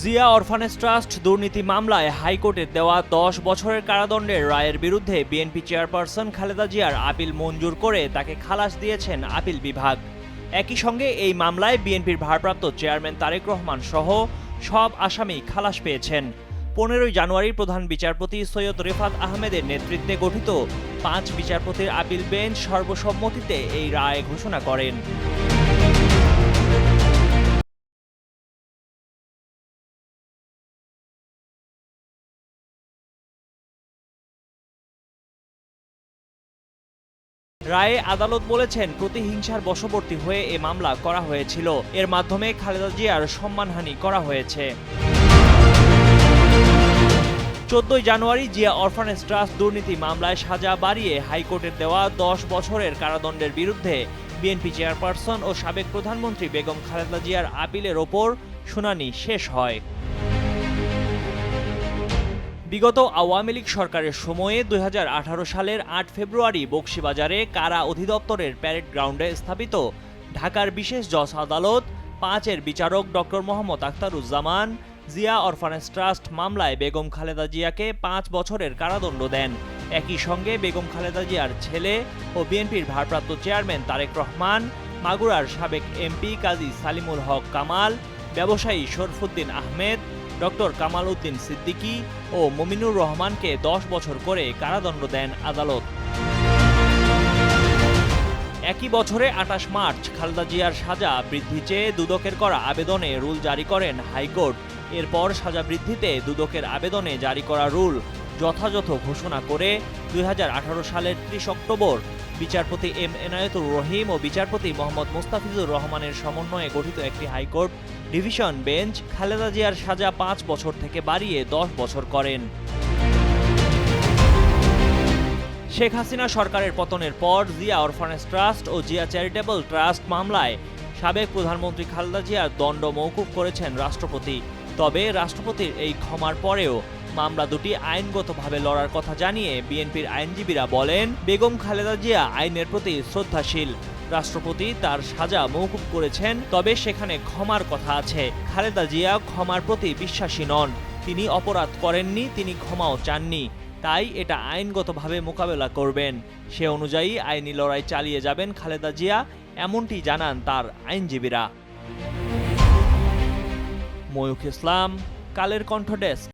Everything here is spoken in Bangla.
জিয়া অরফানেজ ট্রাস্ট দুর্নীতি মামলায় হাইকোর্টের দেওয়া ১০ বছরের কারাদণ্ডের রায়ের বিরুদ্ধে বিএনপি চেয়ারপারসন খালেদা জিয়ার আপিল মঞ্জুর করে তাকে খালাস দিয়েছেন আপিল বিভাগ। একই সঙ্গে এই মামলায় বিএনপির ভারপ্রাপ্ত চেয়ারম্যান তারেক রহমান সহ সব আসামি খালাস পেয়েছেন। ১৫ জানুয়ারি প্রধান বিচারপতি সৈয়দ রেফাত আহমেদের নেতৃত্বে গঠিত ৫ বিচারপতির আপিল বেঞ্চ সর্বসম্মতিতে এই রায় ঘোষণা করেন। রায়ে আদালত বলেছেন, প্রতিহিংসার বশবর্তী হয়ে এ মামলা করা হয়েছিল। এর মাধ্যমে খালেদা জিয়ার সম্মানহানি করা হয়েছে। ১৪ জানুয়ারি জিয়া অরফানেজ ট্রাস্ট দুর্নীতি মামলায় সাজা বাড়িয়ে হাইকোর্টের দেওয়া ১০ বছরের কারাদণ্ডের বিরুদ্ধে বিএনপি চেয়ারপারসন ও সাবেক প্রধানমন্ত্রী বেগম খালেদা জিয়ার আপিলের ওপর শুনানি শেষ হয়। বিগত আওয়ামী লীগ সরকারের সময়ে ২০১৮ সালের ৮ ফেব্রুয়ারি বকশীবাজারে কারা অধিদপ্তরের প্যারেড গ্রাউন্ডে স্থাপিত ঢাকার বিশেষ জজ আদালত ৫-এর বিচারক doctor Mohammad Akhtaruzzaman Zia orphanage trust মামলায় বেগম খালেদা জিয়াকে ৫ বছরের কারাদণ্ড দেন। একই সঙ্গে বেগম খালেদা জিয়ার ছেলে ও বিএনপির ভারপ্রাপ্ত চেয়ারম্যান তারেক রহমান, মাগুরার সাবেক এমপি কাজী সালিমুল হক কামাল, ব্যবসায়ী শরফুদ্দিন আহমেদ, ডক্টর কামাল উদ্দিন সিদ্দিকী ও মমিনুর রহমানকে ১০ বছর করে কারাদণ্ড দেন আদালত। একই বছরে ২৮ মার্চ খালেদা জিয়ার সাজা বৃদ্ধি চেয়ে দুদকের করা আবেদনে রুল জারি করেন হাইকোর্ট। এরপর সাজা বৃদ্ধিতে দুদকের আবেদনে জারি করা রুল যথাযথ ঘোষণা করে ২০১৮ সালের ৩০ অক্টোবর বিচারপতি এম এনায়েতুর রহিম ও বিচারপতি মোহাম্মদ মোস্তাফিজুর রহমানের সমন্বয়ে গঠিত একটি হাইকোর্ট ডিভিশন বেঞ্চ খালেদা জিয়ার সাজা ৫ বছর থেকে বাড়িয়ে ১০ বছর করেন। শেখ হাসিনা সরকারের পতনের পর জিয়া অরফানেজ ট্রাস্ট ও জিয়া চ্যারিটেবল ট্রাস্ট মামলায় সাবেক প্রধানমন্ত্রী খালেদা জিয়ার দণ্ড মওকুফ করেছেন রাষ্ট্রপতি। তবে রাষ্ট্রপতির এই ক্ষমার পরেও মামলা দুটি আইনগতভাবে লড়ার কথা জানিয়ে বিএনপির আইনজীবীরা বলেন, বেগম খালেদা জিয়া আইনের প্রতি শ্রদ্ধাশীল। রাষ্ট্রপতি তার সাজা মওকুফ করেছেন, তবে সেখানে ক্ষমার কথা আছে। খালেদা জিয়া ক্ষমার প্রতি বিশ্বাসী নন। তিনি অপরাধ করেননি, তিনি ক্ষমাও চাননি। তাই এটা আইনগতভাবে মোকাবেলা করবেন। সে অনুযায়ী আইনি লড়াই চালিয়ে যাবেন খালেদা জিয়া, এমনটি জানান তার আইনজীবীরা। ময়ূখ ইসলাম, কালের কণ্ঠ ডেস্ক।